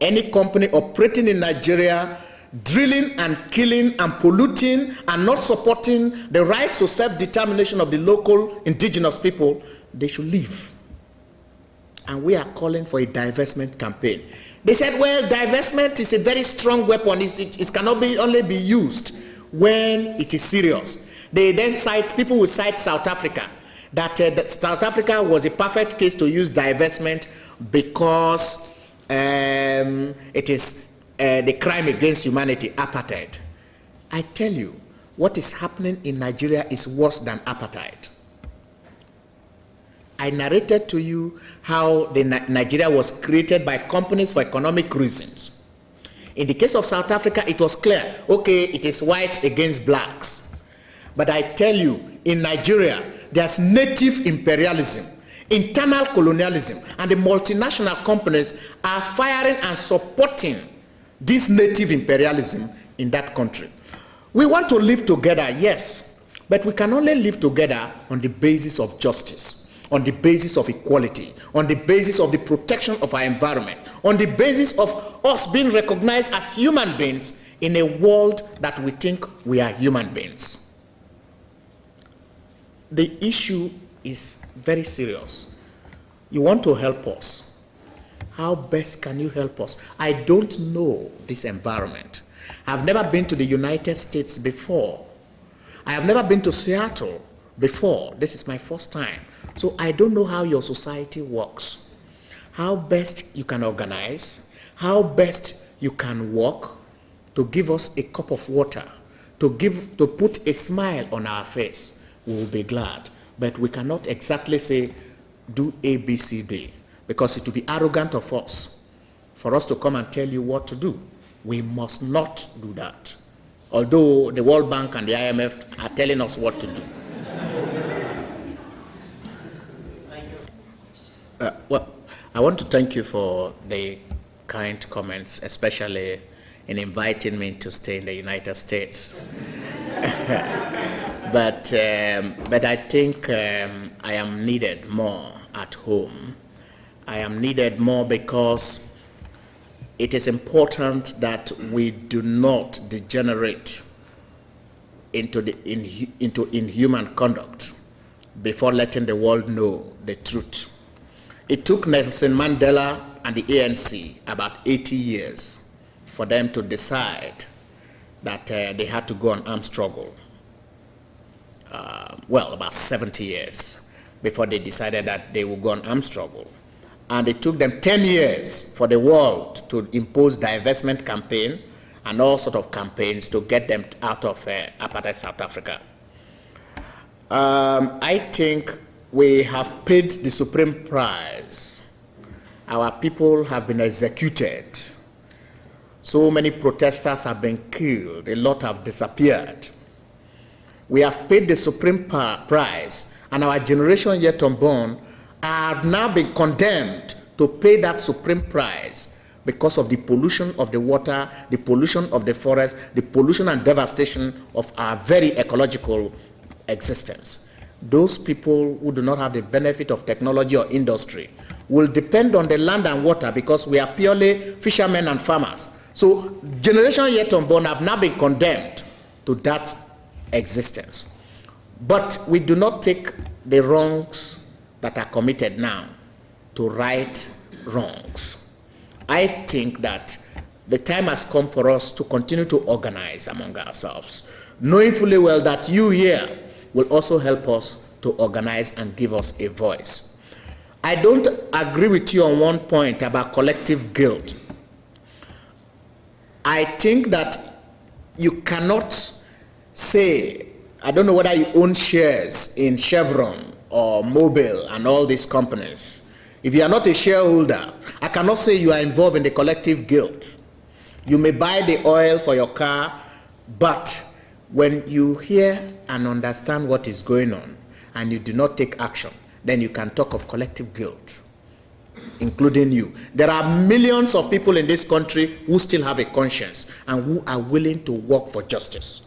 Any company operating in Nigeria, drilling and killing and polluting and not supporting the rights to self-determination of the local indigenous people, they should leave. And we are calling for a divestment campaign. They said, well, divestment is a very strong weapon. It cannot only be used when it is serious. They then cite, people will cite South Africa, that South Africa was a perfect case to use divestment because it is the crime against humanity, apartheid. I tell you, what is happening in Nigeria is worse than apartheid. I narrated to you how Nigeria was created by companies for economic reasons. In the case of South Africa, it was clear, okay, it is whites against blacks. But I tell you, in Nigeria, there's native imperialism, internal colonialism, and the multinational companies are firing and supporting this native imperialism in that country. We want to live together, yes, but we can only live together on the basis of justice, on the basis of equality, on the basis of the protection of our environment, on the basis of us being recognized as human beings in a world that we think we are human beings. The issue is very serious. You want to help us. How best can you help us? I don't know this environment. I've never been to the United States before. I have never been to Seattle before. This is my first time. So I don't know how your society works. How best you can organize, how best you can work to give us a cup of water, to put a smile on our face. We will be glad. But we cannot exactly say, do A, B, C, D, because it will be arrogant of us for us to come and tell you what to do. We must not do that. Although the World Bank and the IMF are telling us what to do. Well, I want to thank you for the kind comments, especially in inviting me to stay in the United States. But I think I am needed more at home. I am needed more because it is important that we do not degenerate into inhuman conduct before letting the world know the truth. It took Nelson Mandela and the ANC about 80 years for them to decide that they had to go on armed struggle. Well, about 70 years before they decided that they would go on armed struggle. And it took them 10 years for the world to impose divestment campaign and all sorts of campaigns to get them out of apartheid South Africa. I think we have paid the supreme price. Our people have been executed. So many protesters have been killed. A lot have disappeared. We have paid the supreme price, and our generation yet unborn have now been condemned to pay that supreme price because of the pollution of the water, the pollution of the forest, the pollution and devastation of our very ecological existence. Those people who do not have the benefit of technology or industry will depend on the land and water because we are purely fishermen and farmers. So generation yet unborn have now been condemned to that existence. But we do not take the wrongs that are committed now to right wrongs. I think that the time has come for us to continue to organize among ourselves, knowing fully well that you here will also help us to organize and give us a voice. I don't agree with you on one point about collective guilt. I think that you cannot say, I don't know whether you own shares in Chevron or Mobil and all these companies. If you are not a shareholder, I cannot say you are involved in the collective guilt. You may buy the oil for your car, but when you hear and understand what is going on and you do not take action, then you can talk of collective guilt, including you. There are millions of people in this country who still have a conscience and who are willing to work for justice,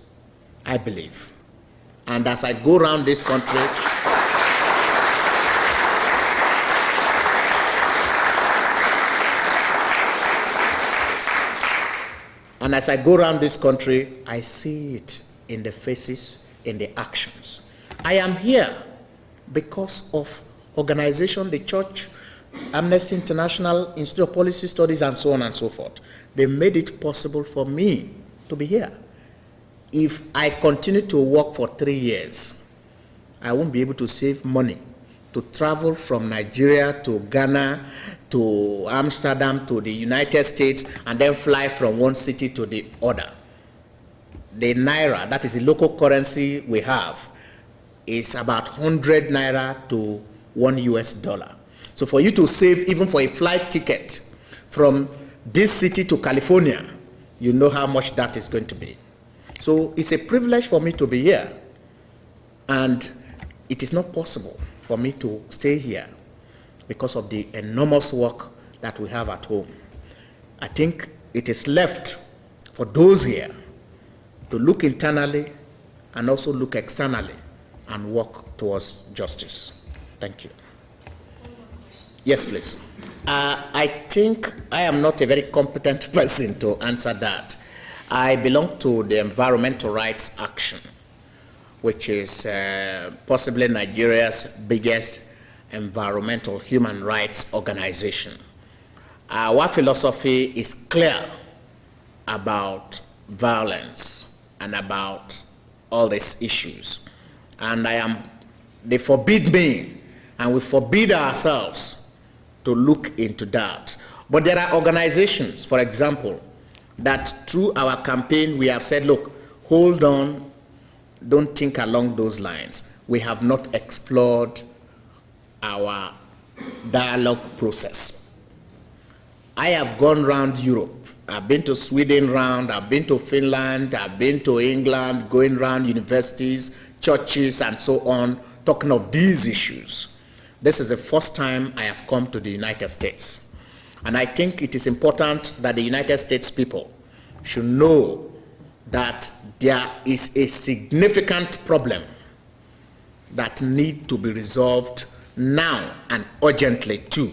I believe. And as I go around this country, I see it in the faces, in the actions. I am here because of organization, the church, Amnesty International, Institute of Policy Studies, and so on and so forth. They made it possible for me to be here. If I continue to work for 3 years, I won't be able to save money to travel from Nigeria to Ghana to Amsterdam to the United States and then fly from one city to the other. The naira, that is the local currency we have, is about 100 naira to $1 US. So for you to save even for a flight ticket from this city to California you know how much that is going to be. So it's a privilege for me to be here, and it is not possible for me to stay here because of the enormous work that we have at home. I think it is left for those here to look internally and also look externally and work towards justice. Thank you. Yes, please. I think I am not a very competent person to answer that. I belong to the Environmental Rights Action, which is possibly Nigeria's biggest environmental human rights organization. Our philosophy is clear about violence and about all these issues. And they forbid me, and we forbid ourselves to look into that. But there are organizations, for example, that through our campaign we have said, look, hold on, don't think along those lines. We have not explored our dialogue process. I have gone around Europe. I've been to Sweden round, I've been to Finland, I've been to England, going around universities, churches, and so on, talking of these issues. This is the first time I have come to the United States. And I think it is important that the United States people should know that there is a significant problem that needs to be resolved now and urgently too.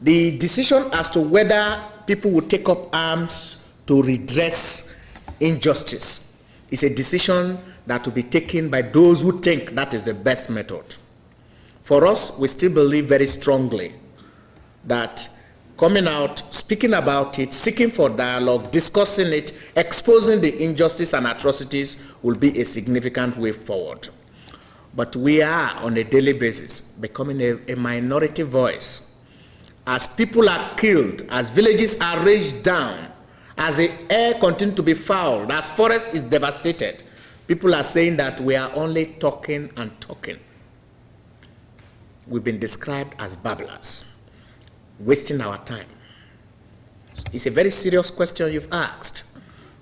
The decision as to whether people will take up arms to redress injustice is a decision that will be taken by those who think that is the best method. For us, we still believe very strongly that coming out, speaking about it, seeking for dialogue, discussing it, exposing the injustice and atrocities will be a significant way forward. But we are, on a daily basis, becoming a minority voice. As people are killed, as villages are razed down, as the air continues to be fouled, as forest is devastated, people are saying that we are only talking and talking. We've been described as babblers, wasting our time. It's a very serious question you've asked,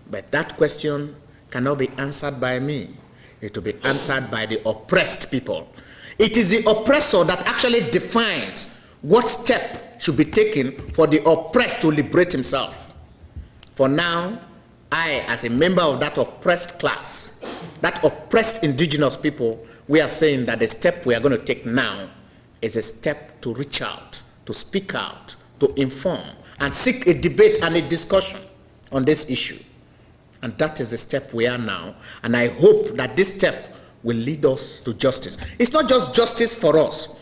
but that question cannot be answered by me. It will be answered by the oppressed people. It is the oppressor that actually defines what step should be taken for the oppressed to liberate himself. For now, I, as a member of that oppressed class, that oppressed indigenous people, we are saying that the step we are going to take now is a step to reach out, to speak out, to inform, and seek a debate and a discussion on this issue. And that is the step we are now. And I hope that this step will lead us to justice. It's not just justice for us.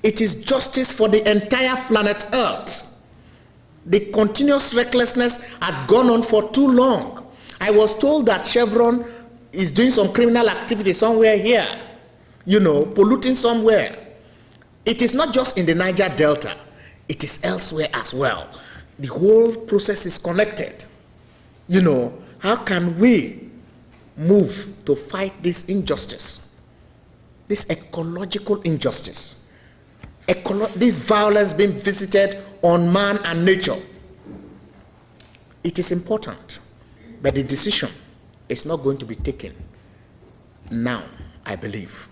It is justice for the entire planet Earth. The continuous recklessness had gone on for too long. I was told that Chevron is doing some criminal activity somewhere here, polluting somewhere. It is not just in the Niger Delta. It is elsewhere as well. The whole process is connected. How can we move to fight this injustice, this ecological injustice? This violence being visited on man and nature. It is important, but the decision is not going to be taken now, I believe.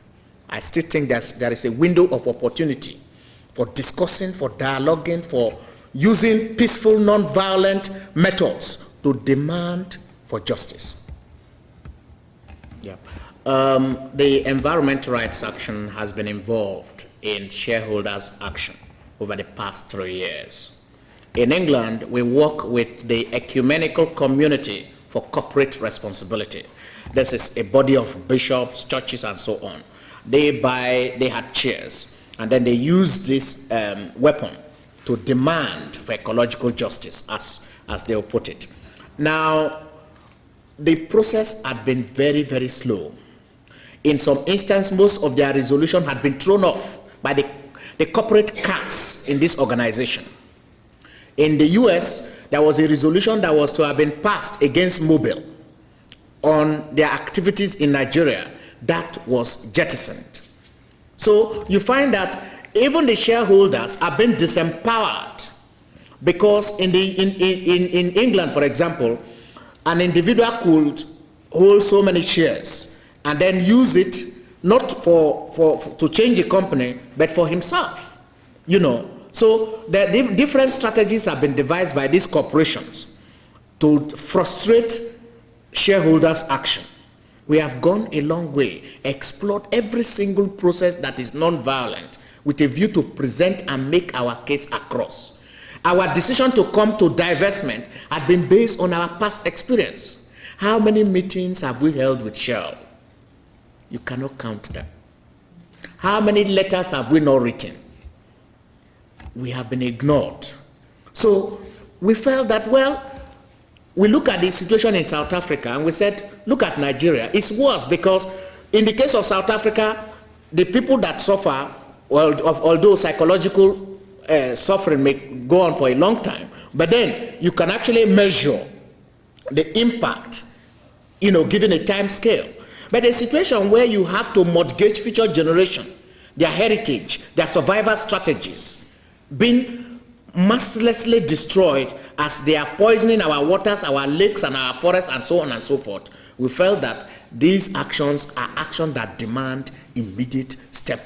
I still think there is a window of opportunity for discussing, for dialoguing, for using peaceful, non-violent methods to demand for justice. Yeah. The Environmental Rights Action has been involved in shareholders' action over the past 3 years. In England, we work with the Ecumenical Community for Corporate Responsibility. This is a body of bishops, churches, and so on. They had chairs, and then they use this weapon to demand for ecological justice, as they will put it. Now, the process had been very, very slow. In some instances, most of their resolution had been thrown off by the corporate cats in this organization. In the US, there was a resolution that was to have been passed against Mobil on their activities in Nigeria. That was jettisoned. So you find that even the shareholders are being disempowered Because in England, for example, an individual could hold so many shares and then use it not to change the company, but for himself, you know. So the different strategies have been devised by these corporations to frustrate shareholders' action. We have gone a long way, explored every single process that is non-violent with a view to present and make our case across. Our decision to come to divestment had been based on our past experience. How many meetings have we held with Shell? You cannot count them. How many letters have we not written? We have been ignored. So we felt that, well, we look at the situation in South Africa and we said, look at Nigeria. It's worse because in the case of South Africa, the people that suffer, well, although psychological suffering may go on for a long time, but then you can actually measure the impact, you know, given a time scale. But a situation where you have to mortgage future generation, their heritage, their survival strategies, being mercilessly destroyed as they are poisoning our waters, our lakes, and our forests, and so on and so forth, we felt that these actions are actions that demand immediate step.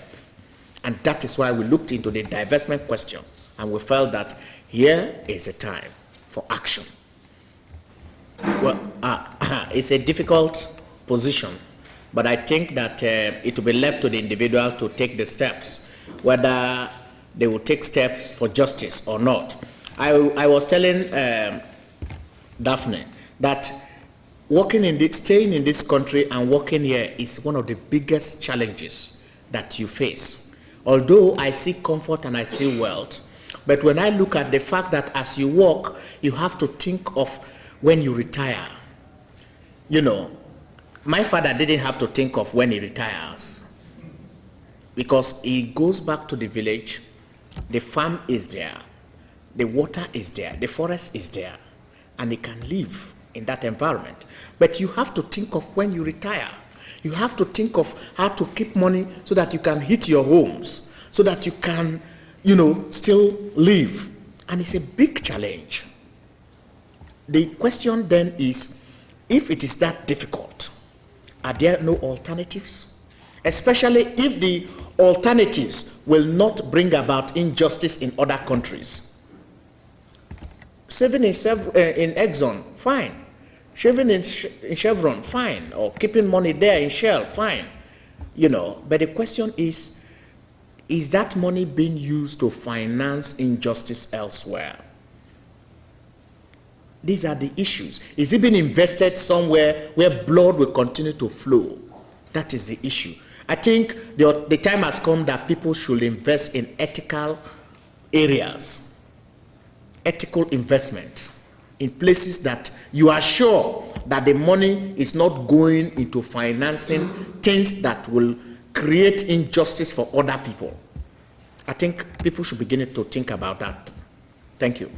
And that is why we looked into the divestment question, and we felt that here is a time for action. Well, it's a difficult position, but I think that it will be left to the individual to take the steps, whether they will take steps for justice or not. I was telling Daphne that staying in this country and working here is one of the biggest challenges that you face. Although I see comfort and I see wealth, but when I look at the fact that as you work, you have to think of when you retire. You know, my father didn't have to think of when he retires because he goes back to the village, the farm is there, the water is there, the forest is there, and he can live in that environment. But you have to think of when you retire. You have to think of how to keep money so that you can hit your homes, so that you can, you know, still live. And it's a big challenge. The question then is, if it is that difficult, are there no alternatives? Especially if the alternatives will not bring about injustice in other countries. Saving in Exxon, fine. Shaving in Chevron, fine. Or keeping money there in Shell, fine. You know, but the question is that money being used to finance injustice elsewhere? These are the issues. Is it being invested somewhere where blood will continue to flow? That is the issue. I think the time has come that people should invest in ethical areas, ethical investment, in places that you are sure that the money is not going into financing things that will create injustice for other people. I think people should begin to think about that. Thank you.